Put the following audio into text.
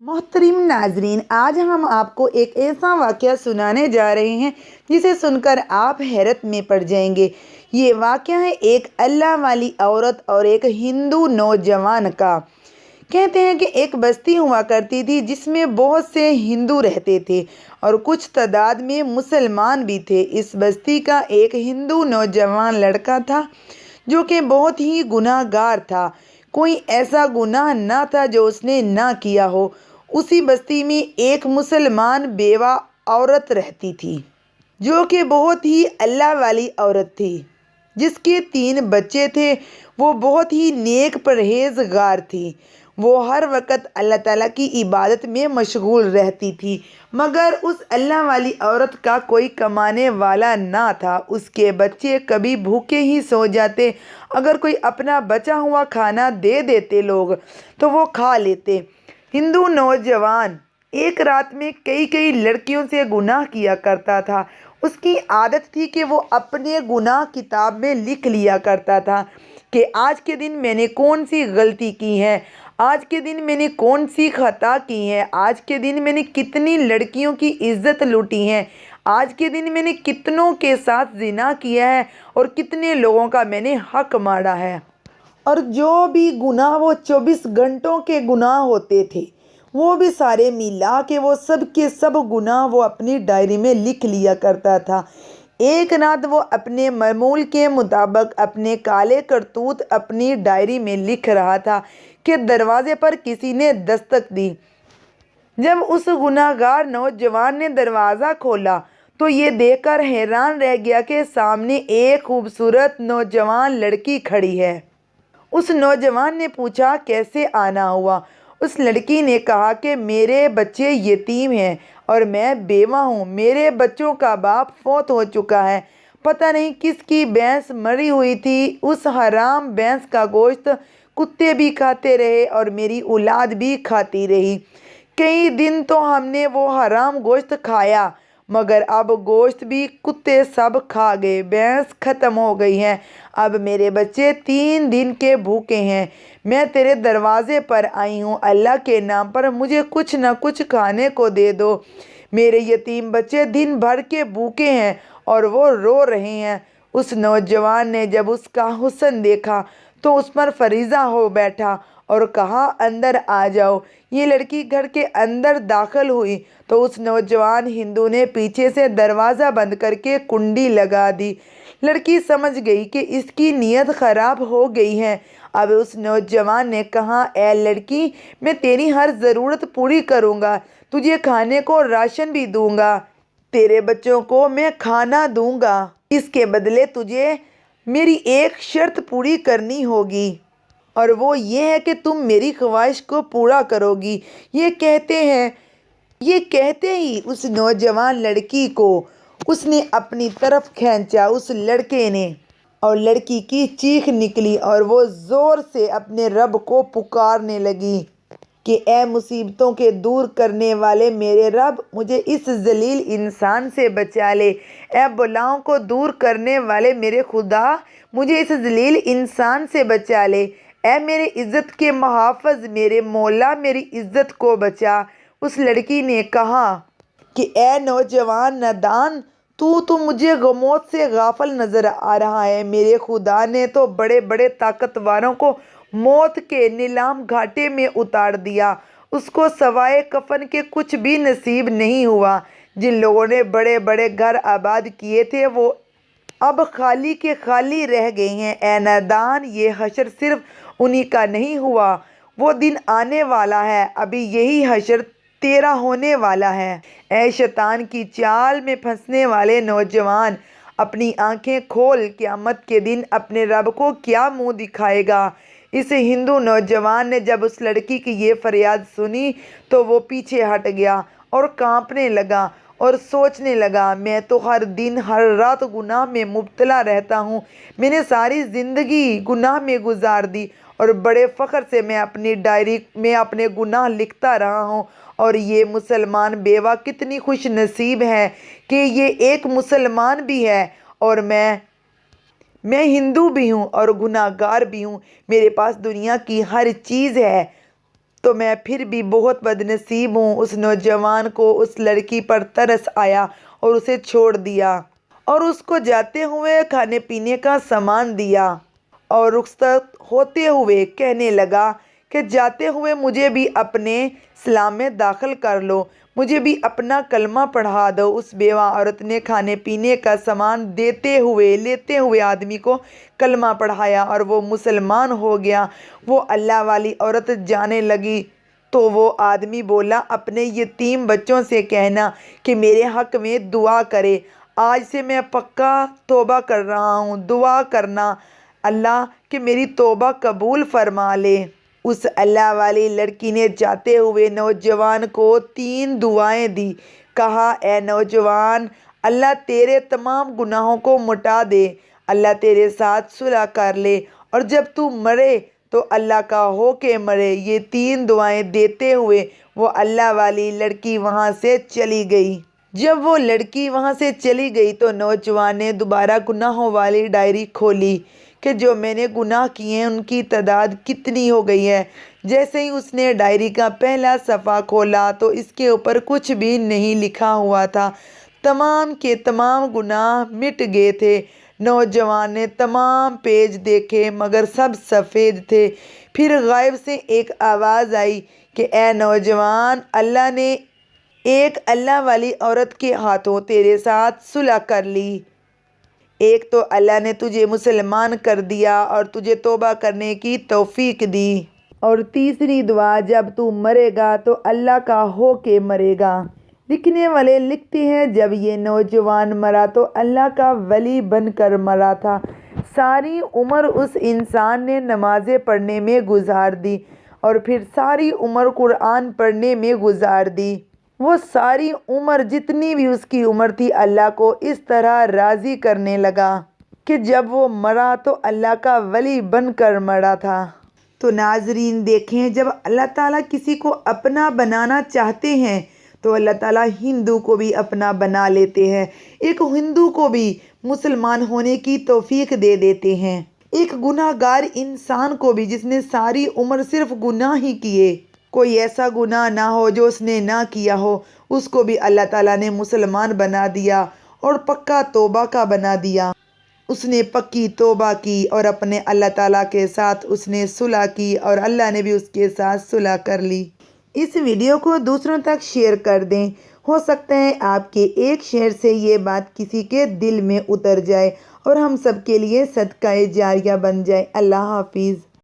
मोहतरम नाजरीन, आज हम आपको एक ऐसा वाक़या सुनाने जा रहे हैं जिसे सुनकर आप हैरत में पड़ जाएंगे। ये वाक़या है एक अल्लाह वाली औरत और एक हिंदू नौजवान का। कहते हैं कि एक बस्ती हुआ करती थी जिसमें बहुत से हिंदू रहते थे और कुछ तादाद में मुसलमान भी थे। इस बस्ती का एक हिंदू नौजवान लड़का था जो कि बहुत ही गुनाहगार था। कोई ऐसा गुनाह ना था जो उसने ना किया हो। उसी बस्ती में एक मुसलमान बेवा औरत रहती थी जो कि बहुत ही अल्लाह वाली औरत थी, जिसके 3 बच्चे थे। वो बहुत ही नेक परहेजगार थी। वो हर वक्त अल्लाह ताला की इबादत में मशगूल रहती थी, मगर उस अल्लाह वाली औरत का कोई कमाने वाला ना था। उसके बच्चे कभी भूखे ही सो जाते। अगर कोई अपना बचा हुआ खाना दे देते लोग तो वो खा लेते। हिंदू नौजवान एक रात में कई कई लड़कियों से गुनाह किया करता था। उसकी आदत थी कि वो अपने गुनाह किताब में लिख लिया करता था कि आज के दिन मैंने कौन सी गलती की है, आज के दिन मैंने कौन सी खता की है, आज के दिन मैंने कितनी लड़कियों की इज्जत लूटी है, आज के दिन मैंने कितनों के साथ जिना किया है और कितने लोगों का मैंने हक मारा है। और जो भी गुनाह वो 24 घंटों के गुनाह होते थे, वो भी सारे मिला के वो सब के सब गुनाह वो अपनी डायरी में लिख लिया करता था। एक रात वो अपने मामूल के मुताबिक अपने काले करतूत अपनी डायरी में लिख रहा था कि दरवाजे पर किसी ने दस्तक दी। जब उस गुनाहगार नौजवान ने दरवाज़ा खोला तो ये देखकर हैरान रह गया कि सामने एक खूबसूरत नौजवान लड़की खड़ी है। उस नौजवान ने पूछा, कैसे आना हुआ? उस लड़की ने कहा कि मेरे बच्चे यतीम हैं और मैं बेवा हूँ। मेरे बच्चों का बाप फौत हो चुका है। पता नहीं किसकी भैंस मरी हुई थी। उस हराम भैंस का गोश्त कुत्ते भी खाते रहे और मेरी औलाद भी खाती रही। कई दिन तो हमने वो हराम गोश्त खाया, मगर अब गोश्त भी कुत्ते सब खा गए। भैंस ख़त्म हो गई है। अब मेरे बच्चे 3 दिन के भूखे हैं। मैं तेरे दरवाज़े पर आई हूँ। अल्लाह के नाम पर मुझे कुछ न कुछ खाने को दे दो। मेरे यतीम बच्चे दिन भर के भूखे हैं और वो रो रहे हैं। उस नौजवान ने जब उसका हुस्न देखा तो उस पर फरीज़ा हो बैठा और कहा, अंदर आ जाओ। ये लड़की घर के अंदर दाखिल हुई तो उस नौजवान हिंदू ने पीछे से दरवाज़ा बंद करके कुंडी लगा दी। लड़की समझ गई कि इसकी नीयत ख़राब हो गई है। अब उस नौजवान ने कहा, ए लड़की, मैं तेरी हर ज़रूरत पूरी करूँगा। तुझे खाने को राशन भी दूँगा। तेरे बच्चों को मैं खाना दूँगा। इसके बदले तुझे मेरी एक शर्त पूरी करनी होगी और वो ये है कि तुम मेरी ख्वाहिश को पूरा करोगी। ये कहते ही उस नौजवान लड़की को उसने अपनी तरफ खींचा, उस लड़के ने, और लड़की की चीख निकली और वो ज़ोर से अपने रब को पुकारने लगी कि ए मुसीबतों के दूर करने वाले मेरे रब, मुझे इस जलील इंसान से बचा ले। ए बलाओं को दूर करने वाले मेरे खुदा, मुझे इस जलील इंसान से बचा ले। ए मेरे इज़्ज़त के मुहाफ़िज़, मेरे मौला, मेरी इज़्ज़त को बचा। उस लड़की ने कहा कि ए नौजवान नादान, तू मुझे गमौत से गाफिल नज़र आ रहा है। मेरे खुदा ने तो बड़े बड़े ताकतवरों को मौत के नीलाम घाटे में उतार दिया। उसको सवाए कफन के कुछ भी नसीब नहीं हुआ। जिन लोगों ने बड़े बड़े घर आबाद किए थे वो अब खाली के खाली रह गए हैं। ए नादान, ये हशर सिर्फ उन्हीं का नहीं हुआ, वो दिन आने वाला है। अभी यही हशर तेरा होने वाला है। ए शैतान की चाल में फंसने वाले नौजवान, अपनी आंखें खोल। क़यामत के दिन अपने रब को क्या मुंह दिखाएगा? इस हिंदू नौजवान ने जब उस लड़की की ये फरियाद सुनी तो वो पीछे हट गया और कांपने लगा और सोचने लगा, मैं तो हर दिन हर रात गुनाह में मुब्तला रहता हूँ। मैंने सारी ज़िंदगी गुनाह में गुजार दी और बड़े फ़ख्र से मैं अपनी डायरी में अपने गुनाह लिखता रहा हूँ। और ये मुसलमान बेवा कितनी खुश नसीब है कि ये एक मुसलमान भी है और मैं हिंदू भी हूँ और गुनाहगार भी हूँ। मेरे पास दुनिया की हर चीज़ है। تو میں پھر بھی بہت بدنصیب ہوں۔ اس نوجوان کو اس لڑکی پر ترس آیا اور اسے چھوڑ دیا اور اس کو جاتے ہوئے کھانے پینے کا سامان دیا اور رخصت ہوتے ہوئے کہنے لگا کہ جاتے ہوئے مجھے بھی اپنے اسلام میں داخل کر لو، مجھے بھی اپنا کلمہ پڑھا دو۔ اس بیوہ عورت نے کھانے پینے کا سامان لیتے ہوئے آدمی کو کلمہ پڑھایا اور وہ مسلمان ہو گیا۔ وہ اللہ والی عورت جانے لگی تو وہ آدمی بولا، اپنے یتیم بچوں سے کہنا کہ میرے حق میں دعا کرے، آج سے میں پکا توبہ کر رہا ہوں، دعا کرنا اللہ کہ میری توبہ قبول فرما لے۔ اس اللہ والی لڑکی نے جاتے ہوئے نوجوان کو 3 دعائیں دی۔ کہا، اے نوجوان، اللہ تیرے تمام گناہوں کو مٹا دے، اللہ تیرے ساتھ صلح کر لے، اور جب تو مرے تو اللہ کا ہو کے مرے۔ یہ 3 دعائیں دیتے ہوئے وہ اللہ والی لڑکی وہاں سے چلی گئی۔ جب وہ لڑکی وہاں سے چلی گئی تو نوجوان نے دوبارہ گناہوں والی ڈائری کھولی کہ جو میں نے گناہ کیے ہیں ان کی تعداد کتنی ہو گئی ہے۔ جیسے ہی اس نے ڈائری کا پہلا صفحہ کھولا تو اس کے اوپر کچھ بھی نہیں لکھا ہوا تھا، تمام کے تمام گناہ مٹ گئے تھے۔ نوجوان نے تمام پیج دیکھے مگر سب سفید تھے۔ پھر غائب سے ایک آواز آئی کہ اے نوجوان، اللہ نے ایک اللہ والی عورت کے ہاتھوں تیرے ساتھ صلح کر لی۔ ایک تو اللہ نے تجھے مسلمان کر دیا اور تجھے توبہ کرنے کی توفیق دی، اور تیسری دعا، جب تو مرے گا تو اللہ کا ہو کے مرے گا۔ لکھنے والے لکھتے ہیں، جب یہ نوجوان مرا تو اللہ کا ولی بن کر مرا تھا۔ ساری عمر اس انسان نے نمازیں پڑھنے میں گزار دی اور پھر ساری عمر قرآن پڑھنے میں گزار دی۔ وہ ساری عمر جتنی بھی اس کی عمر تھی اللہ کو اس طرح راضی کرنے لگا کہ جب وہ مرا تو اللہ کا ولی بن کر مرا تھا۔ تو ناظرین دیکھیں، جب اللہ تعالیٰ کسی کو اپنا بنانا چاہتے ہیں تو اللہ تعالیٰ ہندو کو بھی اپنا بنا لیتے ہیں، ایک ہندو کو بھی مسلمان ہونے کی توفیق دے دیتے ہیں، ایک گناہ گار انسان کو بھی جس نے ساری عمر صرف گناہ ہی کیے، کوئی ایسا گناہ نہ ہو جو اس نے نہ کیا ہو، اس کو بھی اللہ تعالیٰ نے مسلمان بنا دیا اور پکا توبہ کا بنا دیا۔ اس نے پکی توبہ کی اور اپنے اللہ تعالیٰ کے ساتھ اس نے صلح کی اور اللہ نے بھی اس کے ساتھ صلح کر لی۔ اس ویڈیو کو دوسروں تک شیئر کر دیں، ہو سکتا ہے آپ کے ایک شیئر سے یہ بات کسی کے دل میں اتر جائے اور ہم سب کے لیے صدقہ جاریہ بن جائے۔ اللہ حافظ۔